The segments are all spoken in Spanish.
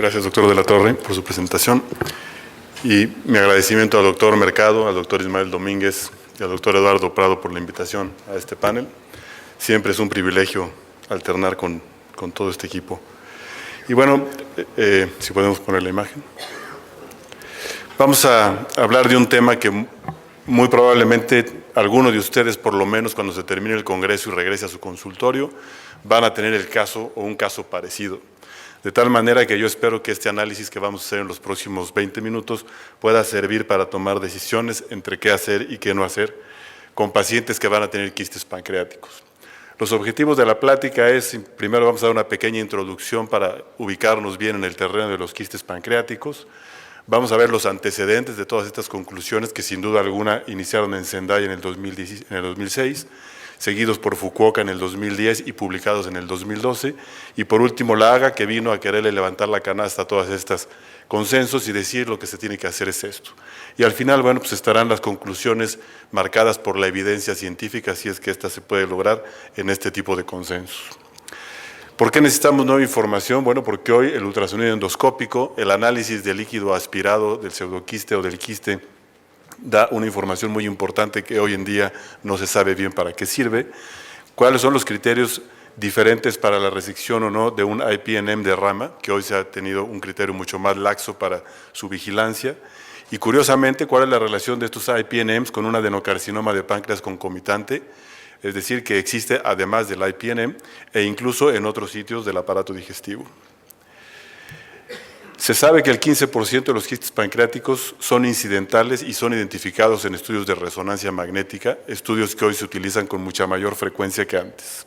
Gracias, doctor de la Torre, por su presentación. Y mi agradecimiento al doctor Mercado, al doctor Ismael Domínguez y al doctor Eduardo Prado por la invitación a este panel. Siempre es un privilegio alternar con todo este equipo. Y bueno, si podemos poner la imagen. Vamos a hablar de un tema que muy probablemente algunos de ustedes, por lo menos cuando se termine el Congreso y regrese a su consultorio, van a tener el caso o un caso parecido. De tal manera que yo espero que este análisis que vamos a hacer en los próximos 20 minutos pueda servir para tomar decisiones entre qué hacer y qué no hacer con pacientes que van a tener quistes pancreáticos. Los objetivos de la plática es, primero vamos a dar una pequeña introducción para ubicarnos bien en el terreno de los quistes pancreáticos. Vamos a ver los antecedentes de todas estas conclusiones que sin duda alguna iniciaron en Sendai en el 2006, seguidos por Fukuoka en el 2010 y publicados en el 2012, y por último la AGA, que vino a quererle levantar la canasta a todas estas consensos y decir lo que se tiene que hacer es esto. Y al final, bueno, pues estarán las conclusiones marcadas por la evidencia científica, si es que esta se puede lograr en este tipo de consensos. ¿Por qué necesitamos nueva información? Bueno, porque hoy el ultrasonido endoscópico, el análisis del líquido aspirado del pseudoquiste o del quiste, da una información muy importante que hoy en día no se sabe bien para qué sirve. ¿Cuáles son los criterios diferentes para la resección o no de un IPNM de rama? Que hoy se ha tenido un criterio mucho más laxo para su vigilancia. Y curiosamente, ¿cuál es la relación de estos IPNMs con un adenocarcinoma de páncreas concomitante? Es decir, que existe además del IPNM e incluso en otros sitios del aparato digestivo. Se sabe que el 15% de los quistes pancreáticos son incidentales y son identificados en estudios de resonancia magnética, estudios que hoy se utilizan con mucha mayor frecuencia que antes.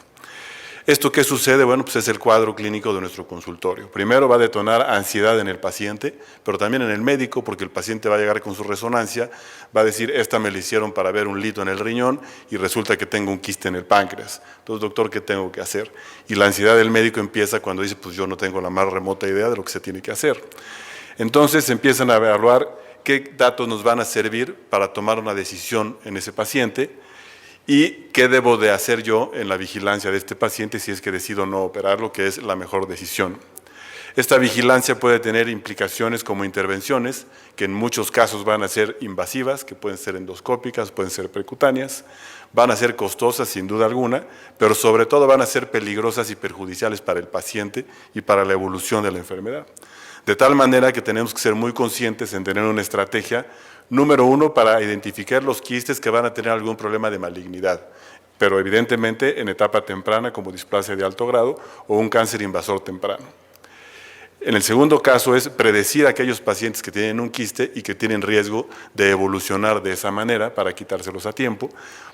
¿Esto qué sucede? Bueno, pues es el cuadro clínico de nuestro consultorio. Primero va a detonar ansiedad en el paciente, pero también en el médico, porque el paciente va a llegar con su resonancia, va a decir, esta me la hicieron para ver un lito en el riñón y resulta que tengo un quiste en el páncreas. Entonces, doctor, ¿qué tengo que hacer? Y la ansiedad del médico empieza cuando dice, pues yo no tengo la más remota idea de lo que se tiene que hacer. Entonces, empiezan a evaluar qué datos nos van a servir para tomar una decisión en ese paciente, y qué debo de hacer yo en la vigilancia de este paciente si es que decido no operarlo, que es la mejor decisión. Esta vigilancia puede tener implicaciones como intervenciones, que en muchos casos van a ser invasivas, que pueden ser endoscópicas, pueden ser percutáneas, van a ser costosas sin duda alguna, pero sobre todo van a ser peligrosas y perjudiciales para el paciente y para la evolución de la enfermedad. De tal manera que tenemos que ser muy conscientes en tener una estrategia, número uno, para identificar los quistes que van a tener algún problema de malignidad, pero evidentemente en etapa temprana como displasia de alto grado o un cáncer invasor temprano. En el segundo caso es predecir a aquellos pacientes que tienen un quiste y que tienen riesgo de evolucionar de esa manera para quitárselos a tiempo.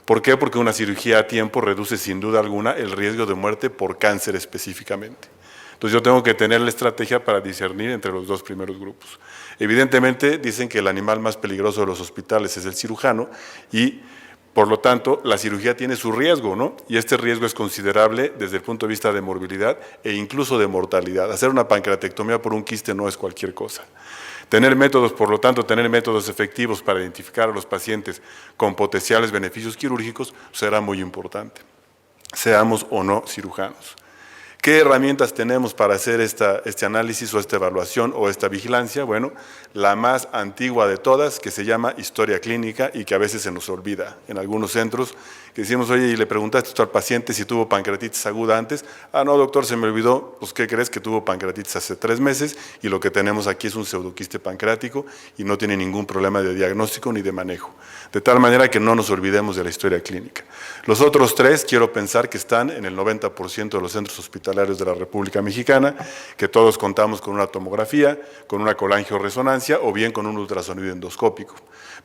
¿Por qué? Porque una cirugía a tiempo reduce sin duda alguna el riesgo de muerte por cáncer específicamente. Entonces yo tengo que tener la estrategia para discernir entre los dos primeros grupos. Evidentemente dicen que el animal más peligroso de los hospitales es el cirujano y por lo tanto la cirugía tiene su riesgo, ¿no? Y este riesgo es considerable desde el punto de vista de morbilidad e incluso de mortalidad. Hacer una pancreatectomía por un quiste no es cualquier cosa. Tener métodos, por lo tanto, tener métodos efectivos para identificar a los pacientes con potenciales beneficios quirúrgicos será muy importante, seamos o no cirujanos. ¿Qué herramientas tenemos para hacer este análisis o esta evaluación o esta vigilancia? Bueno, la más antigua de todas, que se llama historia clínica y que a veces se nos olvida en algunos centros, que decimos, oye, y le preguntaste al paciente si tuvo pancreatitis aguda antes. Ah, no, doctor, se me olvidó. Pues, ¿qué crees? Que tuvo pancreatitis hace 3 meses y lo que tenemos aquí es un pseudoquiste pancreático y no tiene ningún problema de diagnóstico ni de manejo. De tal manera que no nos olvidemos de la historia clínica. Los otros 3, quiero pensar que están en el 90% de los centros hospitalarios de la República Mexicana, que todos contamos con una tomografía, con una colangioresonancia o bien con un ultrasonido endoscópico.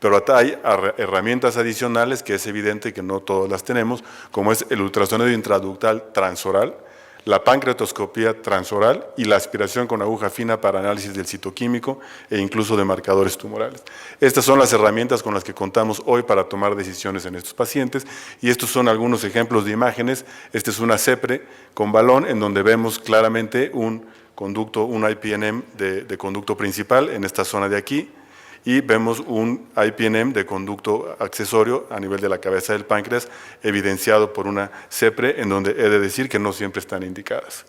Pero hay herramientas adicionales que es evidente que no todas las tenemos, como es el ultrasonido intraductal transoral, la pancreatoscopía transoral y la aspiración con aguja fina para análisis del citoquímico e incluso de marcadores tumorales. Estas son las herramientas con las que contamos hoy para tomar decisiones en estos pacientes y estos son algunos ejemplos de imágenes. Este es una CEPRE con balón en donde vemos claramente un conducto, un IPNM de conducto principal en esta zona de aquí, y vemos un IPNM de conducto accesorio a nivel de la cabeza del páncreas, evidenciado por una CEPRE, en donde he de decir que no siempre están indicadas.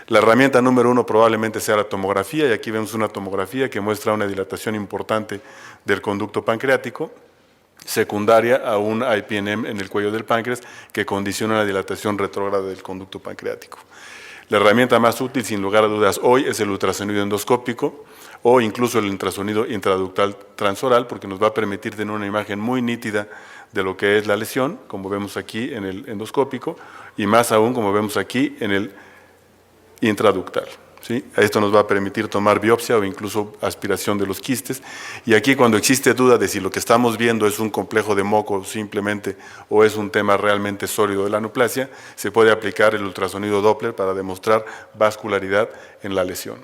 La herramienta número 1 probablemente sea la tomografía, y aquí vemos una tomografía que muestra una dilatación importante del conducto pancreático, secundaria a un IPNM en el cuello del páncreas que condiciona la dilatación retrógrada del conducto pancreático. La herramienta más útil, sin lugar a dudas, hoy es el ultrasonido endoscópico o incluso el ultrasonido intraductal transoral, porque nos va a permitir tener una imagen muy nítida de lo que es la lesión, como vemos aquí en el endoscópico, y más aún como vemos aquí en el intraductal. ¿Sí? Esto nos va a permitir tomar biopsia o incluso aspiración de los quistes. Y aquí, cuando existe duda de si lo que estamos viendo es un complejo de moco simplemente o es un tema realmente sólido de la neoplasia, se puede aplicar el ultrasonido Doppler para demostrar vascularidad en la lesión.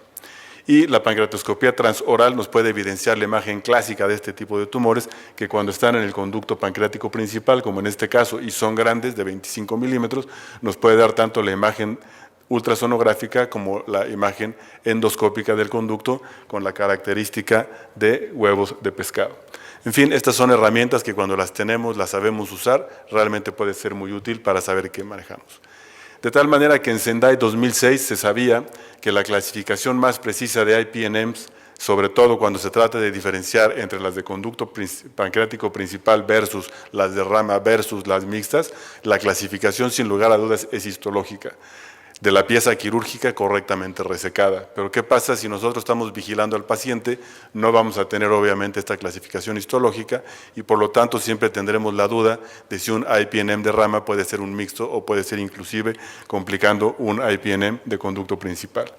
Y la pancreatoscopía transoral nos puede evidenciar la imagen clásica de este tipo de tumores, que cuando están en el conducto pancreático principal, como en este caso, y son grandes, de 25 milímetros, nos puede dar tanto la imagen ultrasonográfica como la imagen endoscópica del conducto con la característica de huevos de pescado. En fin, estas son herramientas que cuando las tenemos, las sabemos usar, realmente puede ser muy útil para saber qué manejamos. De tal manera que en Sendai 2006 se sabía que la clasificación más precisa de IPNMs, sobre todo cuando se trata de diferenciar entre las de conducto pancreático principal versus las de rama versus las mixtas, la clasificación sin lugar a dudas es histológica, de la pieza quirúrgica correctamente resecada. Pero ¿qué pasa si nosotros estamos vigilando al paciente? No vamos a tener obviamente esta clasificación histológica y por lo tanto siempre tendremos la duda de si un IPNM de rama puede ser un mixto o puede ser inclusive complicando un IPNM de conducto principal.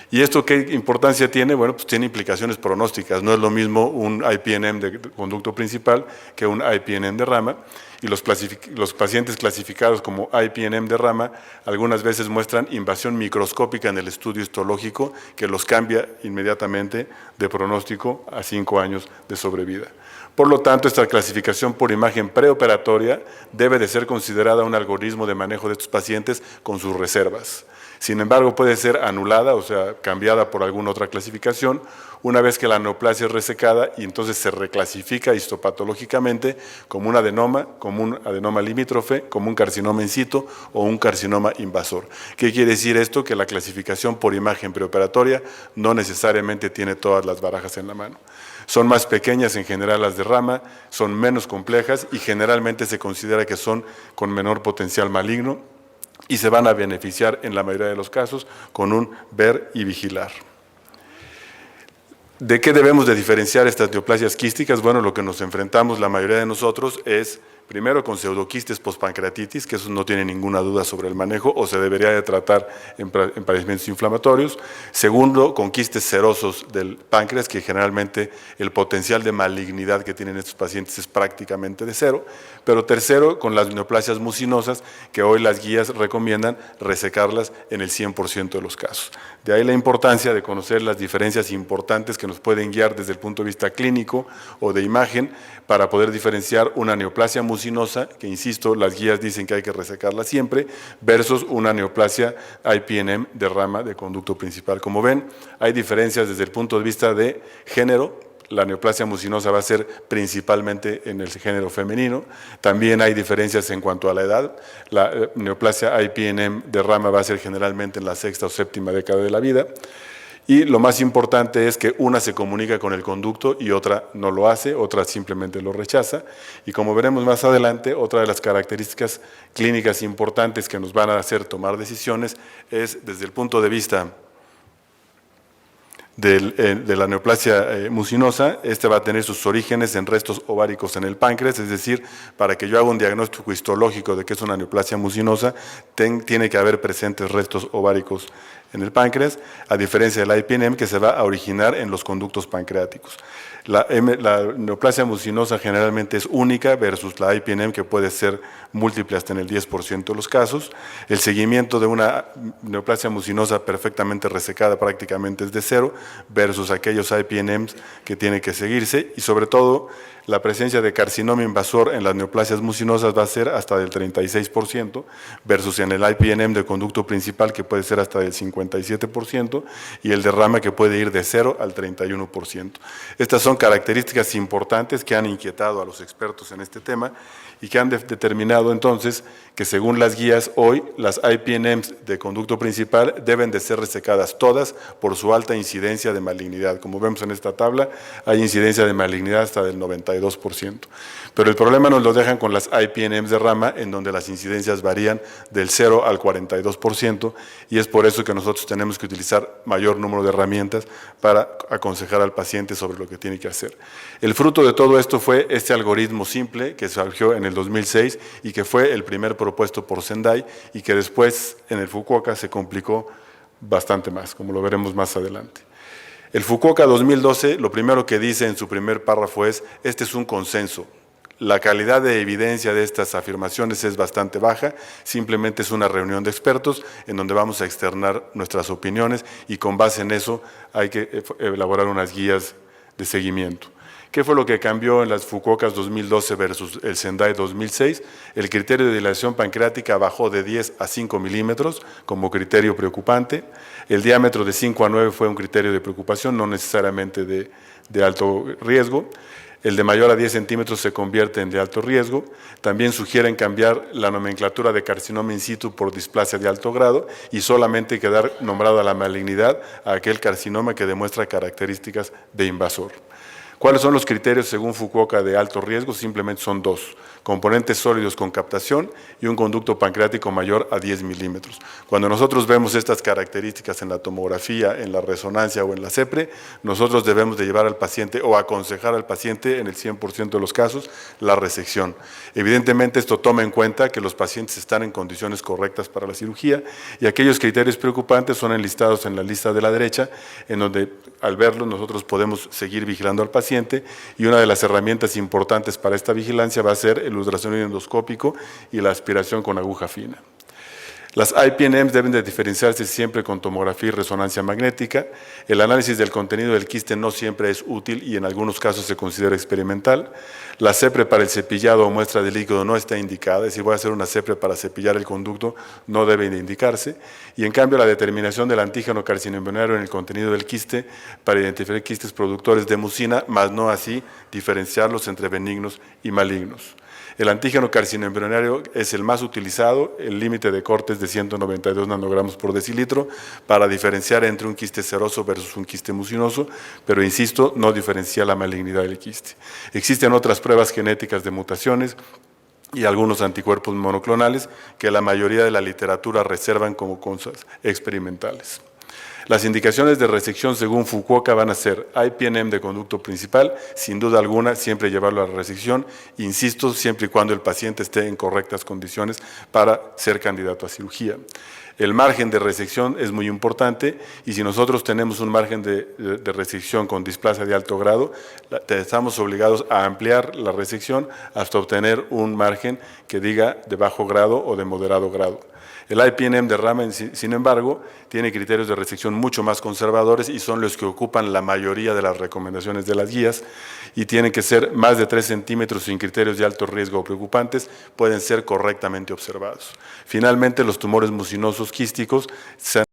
¿Y esto qué importancia tiene? Bueno, pues tiene implicaciones pronósticas. No es lo mismo un IPNM de conducto principal que un IPNM de rama. Y los pacientes clasificados como IPNM de rama algunas veces muestran invasión microscópica en el estudio histológico que los cambia inmediatamente de pronóstico a 5 años de sobrevida. Por lo tanto, esta clasificación por imagen preoperatoria debe de ser considerada un algoritmo de manejo de estos pacientes con sus reservas. Sin embargo, puede ser anulada, o sea, cambiada por alguna otra clasificación, una vez que la neoplasia es resecada y entonces se reclasifica histopatológicamente como un adenoma limítrofe, como un carcinoma in situ o un carcinoma invasor. ¿Qué quiere decir esto? Que la clasificación por imagen preoperatoria no necesariamente tiene todas las barajas en la mano. Son más pequeñas en general las de rama, son menos complejas y generalmente se considera que son con menor potencial maligno y se van a beneficiar en la mayoría de los casos con un ver y vigilar. ¿De qué debemos de diferenciar estas neoplasias quísticas? Bueno, lo que nos enfrentamos la mayoría de nosotros es, primero, con pseudoquistes postpancreatitis, que eso no tiene ninguna duda sobre el manejo o se debería de tratar en padecimientos inflamatorios. Segundo, con quistes serosos del páncreas, que generalmente el potencial de malignidad que tienen estos pacientes es prácticamente de cero. Pero tercero, con las neoplasias mucinosas, que hoy las guías recomiendan resecarlas en el 100% de los casos. De ahí la importancia de conocer las diferencias importantes que nos pueden guiar desde el punto de vista clínico o de imagen para poder diferenciar una neoplasia mucinosa, que insisto, las guías dicen que hay que resecarla siempre, versus una neoplasia IPNM de rama de conducto principal. Como ven, hay diferencias desde el punto de vista de género. La neoplasia mucinosa va a ser principalmente en el género femenino. También hay diferencias en cuanto a la edad. La neoplasia IPNM de rama va a ser generalmente en la 6ª o 7ª década de la vida. Y lo más importante es que una se comunica con el conducto y otra no lo hace, otra simplemente lo rechaza. Y como veremos más adelante, otra de las características clínicas importantes que nos van a hacer tomar decisiones es desde el punto de vista de la neoplasia mucinosa. Este va a tener sus orígenes en restos ováricos en el páncreas, es decir, para que yo haga un diagnóstico histológico de que es una neoplasia mucinosa, tiene que haber presentes restos ováricos en el páncreas, a diferencia del IPNM que se va a originar en los conductos pancreáticos. La neoplasia mucinosa generalmente es única versus la IPNM que puede ser múltiple hasta en el 10% de los casos. El seguimiento de una neoplasia mucinosa perfectamente resecada prácticamente es de 0 versus aquellos IPNMs que tienen que seguirse y sobre todo la presencia de carcinoma invasor en las neoplasias mucinosas va a ser hasta del 36%, versus en el IPNM de conducto principal que puede ser hasta del 57%, y el derrame que puede ir de 0 al 31%. Estas son características importantes que han inquietado a los expertos en este tema y que han determinado entonces que según las guías hoy, las IPNMs de conducto principal deben de ser resecadas todas por su alta incidencia de malignidad. Como vemos en esta tabla, hay incidencia de malignidad hasta del 92%. Pero el problema nos lo dejan con las IPNMs de rama, en donde las incidencias varían del 0 al 42%, y es por eso que nosotros tenemos que utilizar mayor número de herramientas para aconsejar al paciente sobre lo que tiene que hacer. El fruto de todo esto fue este algoritmo simple que surgió en el 2006 y que fue el primer propuesto por Sendai y que después en el Fukuoka se complicó bastante más, como lo veremos más adelante. El Fukuoka 2012 lo primero que dice en su primer párrafo es: este es un consenso. La calidad de evidencia de estas afirmaciones es bastante baja, simplemente es una reunión de expertos en donde vamos a externar nuestras opiniones y con base en eso hay que elaborar unas guías de seguimiento. ¿Qué fue lo que cambió en las Fukuokas 2012 versus el Sendai 2006? El criterio de dilatación pancreática bajó de 10 a 5 milímetros como criterio preocupante. El diámetro de 5 a 9 fue un criterio de preocupación, no necesariamente de alto riesgo. El de mayor a 10 centímetros se convierte en de alto riesgo. También sugieren cambiar la nomenclatura de carcinoma in situ por displasia de alto grado y solamente quedar nombrada la malignidad a aquel carcinoma que demuestra características de invasor. ¿Cuáles son los criterios según Fukuoka de alto riesgo? Simplemente son dos: componentes sólidos con captación y un conducto pancreático mayor a 10 milímetros. Cuando nosotros vemos estas características en la tomografía, en la resonancia o en la CEPRE, nosotros debemos de llevar al paciente o aconsejar al paciente en el 100% de los casos la resección. Evidentemente esto toma en cuenta que los pacientes están en condiciones correctas para la cirugía y aquellos criterios preocupantes son enlistados en la lista de la derecha, en donde al verlos nosotros podemos seguir vigilando al paciente, y una de las herramientas importantes para esta vigilancia va a ser el ultrasonido endoscópico y la aspiración con aguja fina. Las IPNMs deben de diferenciarse siempre con tomografía y resonancia magnética. El análisis del contenido del quiste no siempre es útil y en algunos casos se considera experimental. La CEPRE para el cepillado o muestra de líquido no está indicada. Si voy a hacer una CEPRE para cepillar el conducto, no debe de indicarse. Y en cambio, la determinación del antígeno carcinoembrionario en el contenido del quiste para identificar quistes productores de mucina, más no así diferenciarlos entre benignos y malignos. El antígeno carcinoembrionario es el más utilizado, el límite de corte es de 192 nanogramos por decilitro para diferenciar entre un quiste seroso versus un quiste mucinoso, pero insisto, no diferencia la malignidad del quiste. Existen otras pruebas genéticas de mutaciones y algunos anticuerpos monoclonales que la mayoría de la literatura reservan como cosas experimentales. Las indicaciones de resección según Fukuoka van a ser IPNM de conducto principal, sin duda alguna, siempre llevarlo a la resección, insisto, siempre y cuando el paciente esté en correctas condiciones para ser candidato a cirugía. El margen de resección es muy importante y si nosotros tenemos un margen de resección con displasia de alto grado, estamos obligados a ampliar la resección hasta obtener un margen que diga de bajo grado o de moderado grado. El IPNM de rama, sin embargo, tiene criterios de resección mucho más conservadores y son los que ocupan la mayoría de las recomendaciones de las guías y tienen que ser más de 3 centímetros sin criterios de alto riesgo o preocupantes, pueden ser correctamente observados. Finalmente, los tumores mucinosos quísticos se han